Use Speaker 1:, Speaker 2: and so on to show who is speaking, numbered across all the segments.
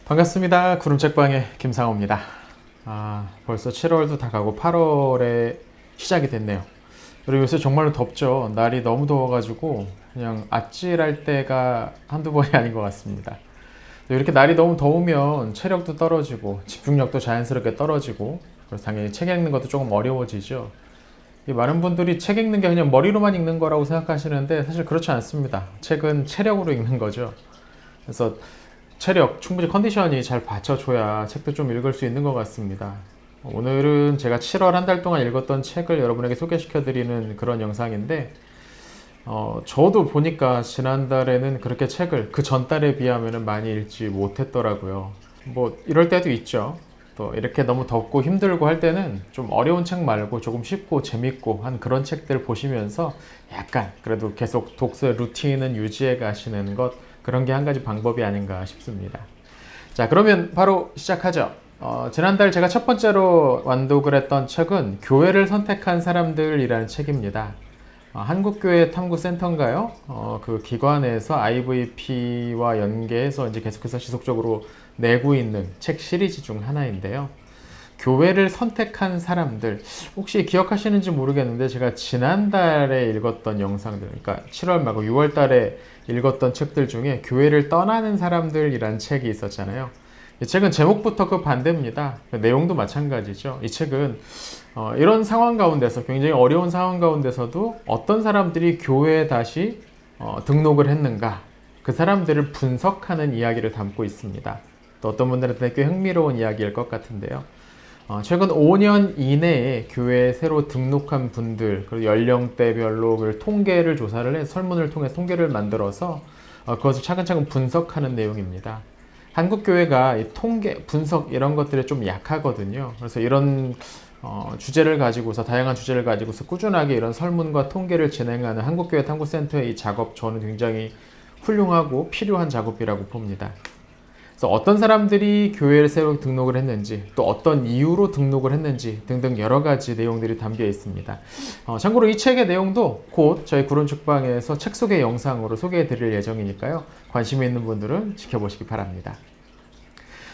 Speaker 1: 반갑습니다. 구름책방의 김상호입니다. 벌써 7월도 다 가고 8월에 시작이 됐네요. 그리고 요새 정말로 덥죠. 날이 너무 더워가지고 그냥 아찔할 때가 한두 번이 아닌 것 같습니다. 이렇게 날이 너무 더우면 체력도 떨어지고 집중력도 자연스럽게 떨어지고, 그래서 당연히 책 읽는 것도 조금 어려워지죠. 많은 분들이 책 읽는 게 그냥 머리로만 읽는 거라고 생각하시는데 사실 그렇지 않습니다. 책은 체력으로 읽는 거죠. 그래서 체력, 충분히 컨디션이 잘 받쳐줘야 책도 좀 읽을 수 있는 것 같습니다. 오늘은 제가 7월 한 달 동안 읽었던 책을 여러분에게 소개시켜드리는 그런 영상인데, 저도 보니까 지난달에는 그렇게 책을 그 전달에 비하면 많이 읽지 못했더라고요. 뭐 이럴 때도 있죠. 또 이렇게 너무 덥고 힘들고 할 때는 좀 어려운 책 말고 조금 쉽고 재밌고 한 그런 책들 보시면서 약간 그래도 계속 독서의 루틴은 유지해 가시는 것, 그런 게 한 가지 방법이 아닌가 싶습니다. 자, 그러면 바로 시작하죠. 지난달 제가 첫 번째로 완독을 했던 책은 교회를 선택한 사람들이라는 책입니다. 한국교회 탐구센터인가요? 그 기관에서 IVP와 연계해서 이제 계속해서 지속적으로 내고 있는 책 시리즈 중 하나인데요. 교회를 선택한 사람들, 혹시 기억하시는지 모르겠는데 제가 지난달에 읽었던 영상들, 그러니까 7월 말고 6월 달에 읽었던 책들 중에 교회를 떠나는 사람들이란 책이 있었잖아요. 이 책은 제목부터 그 반대입니다. 내용도 마찬가지죠. 이 책은 이런 상황 가운데서, 굉장히 어려운 상황 가운데서도 어떤 사람들이 교회에 다시 등록을 했는가, 그 사람들을 분석하는 이야기를 담고 있습니다. 또 어떤 분들한테 꽤 흥미로운 이야기일 것 같은데요. 최근 5년 이내에 교회에 새로 등록한 분들, 그리고 연령대별로 통계를 조사를 해 설문을 통해 통계를 만들어서 그것을 차근차근 분석하는 내용입니다. 한국 교회가 이 통계, 분석 이런 것들에 좀 약하거든요. 그래서 이런 주제를 가지고서, 다양한 주제를 가지고서 꾸준하게 이런 설문과 통계를 진행하는 한국교회 탐구센터의 이 작업, 저는 굉장히 훌륭하고 필요한 작업이라고 봅니다. 그래서 어떤 사람들이 교회를 새로 등록을 했는지, 또 어떤 이유로 등록을 했는지 등등 여러 가지 내용들이 담겨 있습니다. 참고로 이 책의 내용도 곧 저희 구름책방에서 책 소개 영상으로 소개해 드릴 예정이니까요. 관심이 있는 분들은 지켜보시기 바랍니다.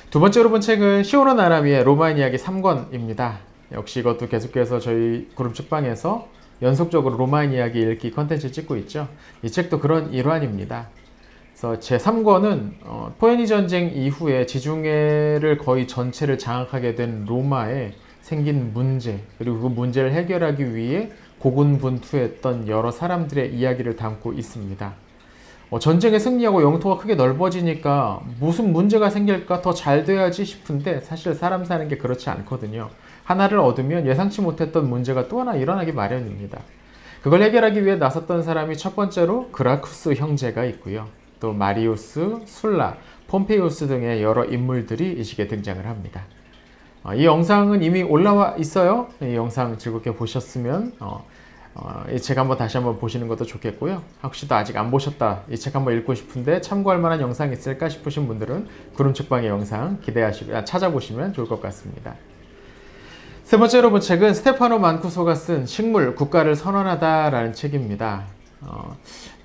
Speaker 1: 두 번째로 본 책은 시오노 나나미의 로마인 이야기 3권입니다. 역시 이것도 계속해서 저희 구름책방에서 연속적으로 로마인 이야기 읽기 컨텐츠 찍고 있죠. 이 책도 그런 일환입니다. 그래서 제3권은 포에니 전쟁 이후에 지중해를 거의 전체를 장악하게 된 로마에 생긴 문제, 그리고 그 문제를 해결하기 위해 고군분투했던 여러 사람들의 이야기를 담고 있습니다. 전쟁에 승리하고 영토가 크게 넓어지니까 무슨 문제가 생길까, 더 잘 돼야지 싶은데 사실 사람 사는 게 그렇지 않거든요. 하나를 얻으면 예상치 못했던 문제가 또 하나 일어나기 마련입니다. 그걸 해결하기 위해 나섰던 사람이 첫 번째로 그라쿠스 형제가 있고요. 또 마리우스, 술라, 폼페이우스 등의 여러 인물들이 이 시기에 등장을 합니다. 이 영상은 이미 올라와 있어요. 이 영상 즐겁게 보셨으면 이 책 한번 다시 한번 보시는 것도 좋겠고요. 혹시 또 아직 안 보셨다, 이 책 한번 읽고 싶은데 참고할 만한 영상이 있을까 싶으신 분들은 구름책방의 영상 기대하시고 찾아보시면 좋을 것 같습니다. 세 번째로 본 책은 스테파노 만쿠소가 쓴 식물, 국가를 선언하다 라는 책입니다.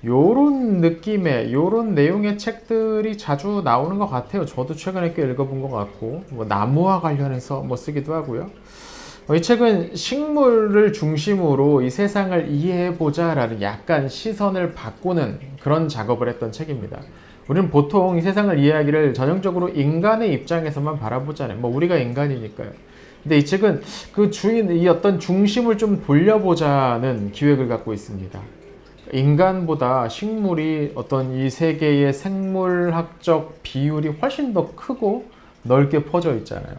Speaker 1: 요런 느낌의, 요런 내용의 책들이 자주 나오는 것 같아요. 저도 최근에 꽤 읽어본 것 같고, 나무와 관련해서 쓰기도 하고요. 이 책은 식물을 중심으로 이 세상을 이해해보자 라는 약간 시선을 바꾸는 그런 작업을 했던 책입니다. 우리는 보통 이 세상을 이해하기를 전형적으로 인간의 입장에서만 바라보잖아요. 우리가 인간이니까요. 근데 이 책은 그 이 어떤 중심을 좀 돌려보자는 기획을 갖고 있습니다. 인간보다 식물이 어떤 이 세계의 생물학적 비율이 훨씬 더 크고 넓게 퍼져 있잖아요.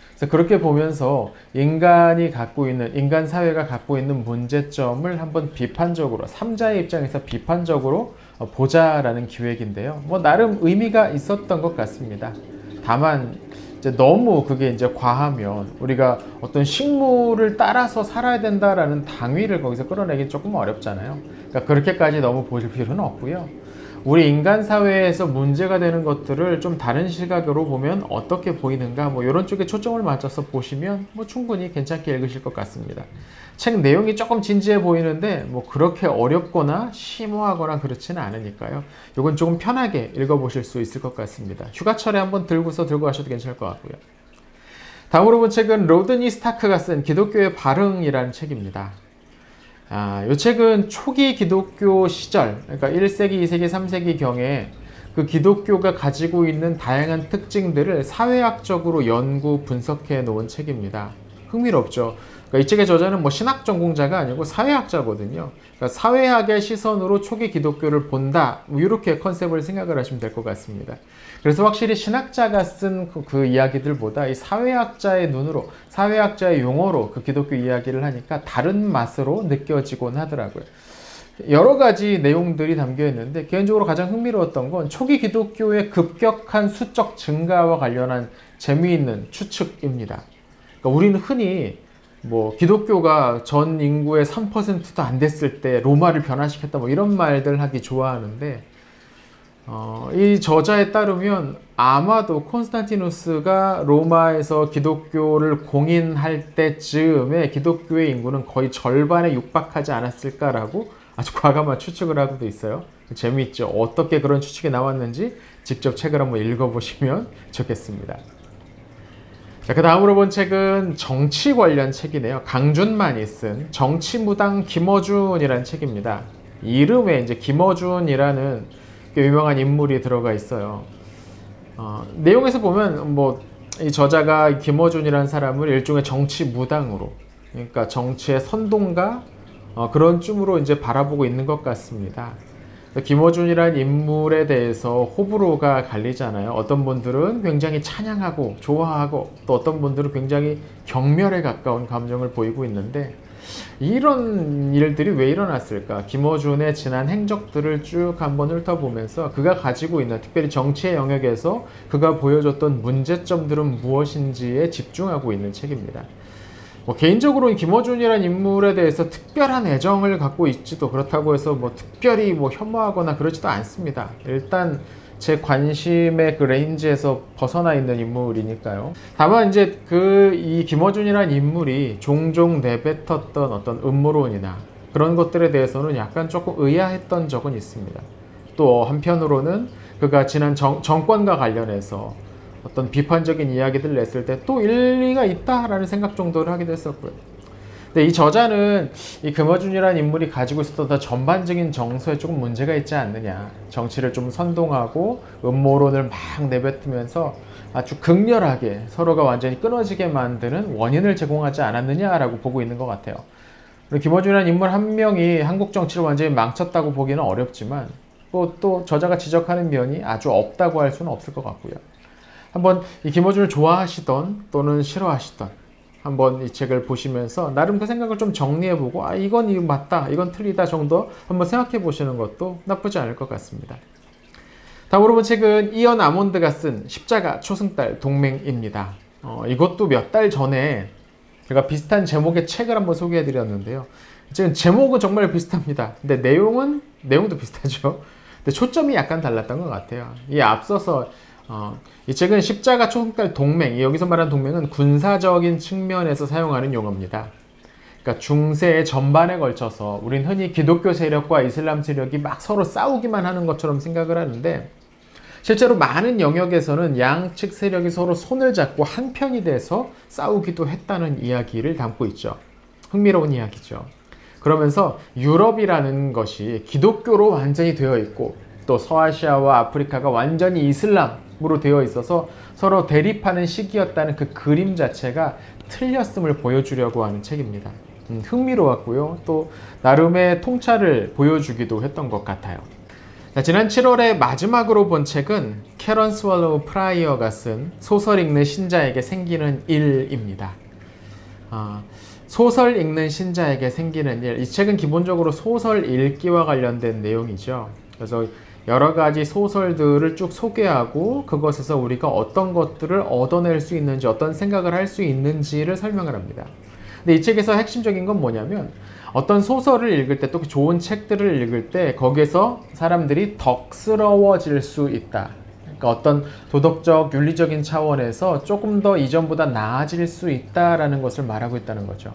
Speaker 1: 그래서 그렇게 보면서 인간이 갖고 있는, 인간 사회가 갖고 있는 문제점을 한번 비판적으로, 3자의 입장에서 비판적으로 보자라는 기획인데요. 나름 의미가 있었던 것 같습니다. 다만 이제 너무 그게 이제 과하면 우리가 어떤 식물을 따라서 살아야 된다라는 당위를 거기서 끌어내기 조금 어렵잖아요. 그러니까 그렇게까지 너무 보실 필요는 없고요. 우리 인간 사회에서 문제가 되는 것들을 좀 다른 시각으로 보면 어떻게 보이는가, 뭐 이런 쪽에 초점을 맞춰서 보시면 뭐 충분히 괜찮게 읽으실 것 같습니다. 책 내용이 조금 진지해 보이는데 뭐 그렇게 어렵거나 심오하거나 그렇지는 않으니까요. 이건 조금 편하게 읽어보실 수 있을 것 같습니다. 휴가철에 한번 들고 가셔도 괜찮을 것 같고요. 다음으로 본 책은 로드니 스타크가 쓴 기독교의 발흥이라는 책입니다. 이 책은 초기 기독교 시절, 그러니까 1세기, 2세기, 3세기 경에 그 기독교가 가지고 있는 다양한 특징들을 사회학적으로 연구, 분석해 놓은 책입니다. 흥미롭죠? 그러니까 이 책의 저자는 뭐 신학 전공자가 아니고 사회학자거든요. 그러니까 사회학의 시선으로 초기 기독교를 본다, 뭐 이렇게 컨셉을 생각을 하시면 될 것 같습니다. 그래서 확실히 신학자가 쓴 그 이야기들보다 이 사회학자의 눈으로, 사회학자의 용어로 그 기독교 이야기를 하니까 다른 맛으로 느껴지곤 하더라고요. 여러 가지 내용들이 담겨 있는데 개인적으로 가장 흥미로웠던 건 초기 기독교의 급격한 수적 증가와 관련한 재미있는 추측입니다. 그러니까 우리는 흔히 뭐 기독교가 전 인구의 3%도 안 됐을 때 로마를 변화시켰다 뭐 이런 말들 하기 좋아하는데 이 저자에 따르면 아마도 콘스탄티누스가 로마에서 기독교를 공인할 때쯤에 기독교의 인구는 거의 절반에 육박하지 않았을까라고 아주 과감한 추측을 하고도 있어요. 재미있죠. 어떻게 그런 추측이 나왔는지 직접 책을 한번 읽어보시면 좋겠습니다. 자, 그 다음으로 본 책은 정치 관련 책이네요. 강준만이 쓴 정치무당 김어준이라는 책입니다. 이름에 이제 김어준이라는 유명한 인물이 들어가 있어요. 내용에서 보면 뭐 이 저자가 김어준이라는 사람을 일종의 정치무당으로, 그러니까 정치의 선동가 그런 쯤으로 이제 바라보고 있는 것 같습니다. 김어준이라는 인물에 대해서 호불호가 갈리잖아요. 어떤 분들은 굉장히 찬양하고 좋아하고 또 어떤 분들은 굉장히 경멸에 가까운 감정을 보이고 있는데 이런 일들이 왜 일어났을까? 김어준의 지난 행적들을 쭉 한번 훑어보면서 그가 가지고 있는, 특별히 정치의 영역에서 그가 보여줬던 문제점들은 무엇인지에 집중하고 있는 책입니다. 개인적으로 김어준이라는 인물에 대해서 특별한 애정을 갖고 있지도, 그렇다고 해서 뭐 특별히 뭐 혐오하거나 그러지도 않습니다. 일단 제 관심의 그 레인지에서 벗어나 있는 인물이니까요. 다만 이제 이 김어준이라는 인물이 종종 내뱉었던 어떤 음모론이나 그런 것들에 대해서는 약간 조금 의아했던 적은 있습니다. 또 한편으로는 그가 지난 정권과 관련해서 어떤 비판적인 이야기들을 냈을 때 또 일리가 있다라는 생각 정도를 하기도 했었고요. 근데 이 저자는 이 김어준이라는 인물이 가지고 있었던 전반적인 정서에 조금 문제가 있지 않느냐, 정치를 좀 선동하고 음모론을 막 내뱉으면서 아주 극렬하게 서로가 완전히 끊어지게 만드는 원인을 제공하지 않았느냐라고 보고 있는 것 같아요. 김어준이라는 인물 한 명이 한국 정치를 완전히 망쳤다고 보기는 어렵지만 또 저자가 지적하는 면이 아주 없다고 할 수는 없을 것 같고요. 한번 이 김어준을 좋아하시던 또는 싫어하시던 한번 이 책을 보시면서 나름 그 생각을 좀 정리해보고 이건 맞다, 이건 틀리다 정도 한번 생각해 보시는 것도 나쁘지 않을 것 같습니다. 다음으로 본 책은 이언 아몬드가 쓴 십자가 초승달 동맹입니다. 이것도 몇 달 전에 제가 비슷한 제목의 책을 한번 소개해 드렸는데요. 지금 제목은 정말 비슷합니다. 근데 내용도 비슷하죠. 근데 초점이 약간 달랐던 것 같아요. 이 앞서서 이 책은 십자가 초승달 동맹, 여기서 말하는 동맹은 군사적인 측면에서 사용하는 용어입니다. 그러니까 중세 전반에 걸쳐서 우린 흔히 기독교 세력과 이슬람 세력이 막 서로 싸우기만 하는 것처럼 생각을 하는데 실제로 많은 영역에서는 양측 세력이 서로 손을 잡고 한편이 돼서 싸우기도 했다는 이야기를 담고 있죠. 흥미로운 이야기죠. 그러면서 유럽이라는 것이 기독교로 완전히 되어 있고 또 서아시아와 아프리카가 완전히 이슬람으로 되어 있어서 서로 대립하는 시기였다는 그 그림 자체가 틀렸음을 보여주려고 하는 책입니다. 흥미로웠고요. 또 나름의 통찰을 보여주기도 했던 것 같아요. 지난 7월에 마지막으로 본 책은 캐런 스왈로우 프라이어가 쓴 소설 읽는 신자에게 생기는 일입니다. 소설 읽는 신자에게 생기는 일, 이 책은 기본적으로 소설 읽기와 관련된 내용이죠. 그래서 여러 가지 소설들을 쭉 소개하고 그것에서 우리가 어떤 것들을 얻어낼 수 있는지, 어떤 생각을 할 수 있는지를 설명을 합니다. 근데 이 책에서 핵심적인 건 뭐냐면 어떤 소설을 읽을 때, 또 좋은 책들을 읽을 때 거기에서 사람들이 덕스러워질 수 있다. 그러니까 어떤 도덕적, 윤리적인 차원에서 조금 더 이전보다 나아질 수 있다라는 것을 말하고 있다는 거죠.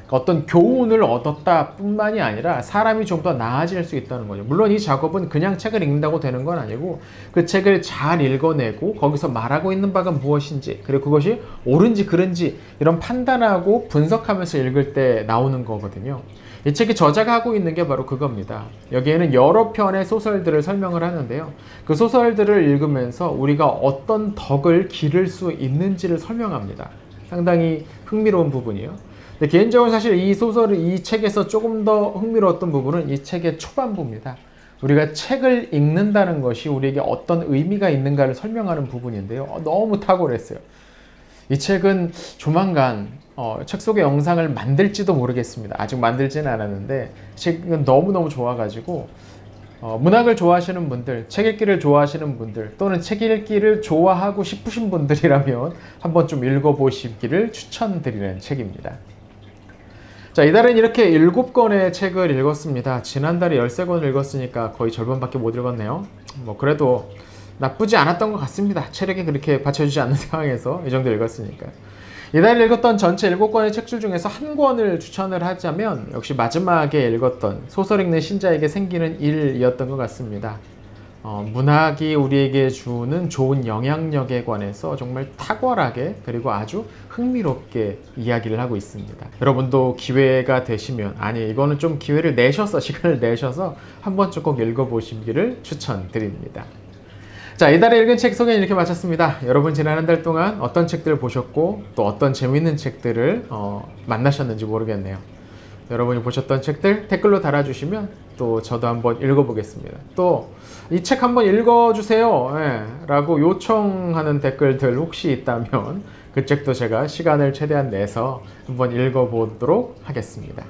Speaker 1: 그러니까 어떤 교훈을 얻었다 뿐만이 아니라 사람이 좀 더 나아질 수 있다는 거죠. 물론 이 작업은 그냥 책을 읽는다고 되는 건 아니고 그 책을 잘 읽어내고 거기서 말하고 있는 바가 무엇인지, 그리고 그것이 옳은지 그른지 이런 판단하고 분석하면서 읽을 때 나오는 거거든요. 이 책이 저자가 하고 있는 게 바로 그겁니다. 여기에는 여러 편의 소설들을 설명을 하는데요. 그 소설들을 읽으면서 우리가 어떤 덕을 기를 수 있는지를 설명합니다. 상당히 흥미로운 부분이에요. 근데 개인적으로 사실 이 책에서 조금 더 흥미로웠던 부분은 이 책의 초반부입니다. 우리가 책을 읽는다는 것이 우리에게 어떤 의미가 있는가를 설명하는 부분인데요. 너무 탁월했어요. 이 책은 조만간 책 속의 영상을 만들지도 모르겠습니다. 아직 만들지는 않았는데 책은 너무너무 좋아가지고 문학을 좋아하시는 분들, 책 읽기를 좋아하시는 분들, 또는 책 읽기를 좋아하고 싶으신 분들이라면 한번 좀 읽어보시기를 추천드리는 책입니다. 자, 이달은 이렇게 7권의 책을 읽었습니다. 지난달에 13권을 읽었으니까 거의 절반밖에 못 읽었네요. 뭐 그래도 나쁘지 않았던 것 같습니다. 체력이 그렇게 받쳐주지 않는 상황에서 이 정도 읽었으니까. 이달 읽었던 전체 7권의 책들 중에서 한 권을 추천을 하자면 역시 마지막에 읽었던 소설 읽는 신자에게 생기는 일이었던 것 같습니다. 문학이 우리에게 주는 좋은 영향력에 관해서 정말 탁월하게 그리고 아주 흥미롭게 이야기를 하고 있습니다. 여러분도 기회가 되시면, 아니 이거는 좀 기회를 내셔서, 시간을 내셔서 한 번쯤 꼭 읽어보시기를 추천드립니다. 자, 이달에 읽은 책 소개는 이렇게 마쳤습니다. 여러분 지난 한 달 동안 어떤 책들을 보셨고 또 어떤 재미있는 책들을 만나셨는지 모르겠네요. 여러분이 보셨던 책들 댓글로 달아주시면 또 저도 한번 읽어보겠습니다. 또 이 책 한번 읽어주세요 라고 요청하는 댓글들 혹시 있다면 그 책도 제가 시간을 최대한 내서 한번 읽어보도록 하겠습니다.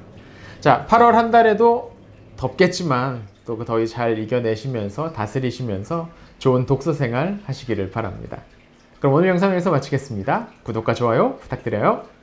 Speaker 1: 자, 8월 한 달에도 덥겠지만 또 그 더위 잘 이겨내시면서 다스리시면서 좋은 독서 생활 하시기를 바랍니다. 그럼 오늘 영상을 여기서 마치겠습니다. 구독과 좋아요 부탁드려요.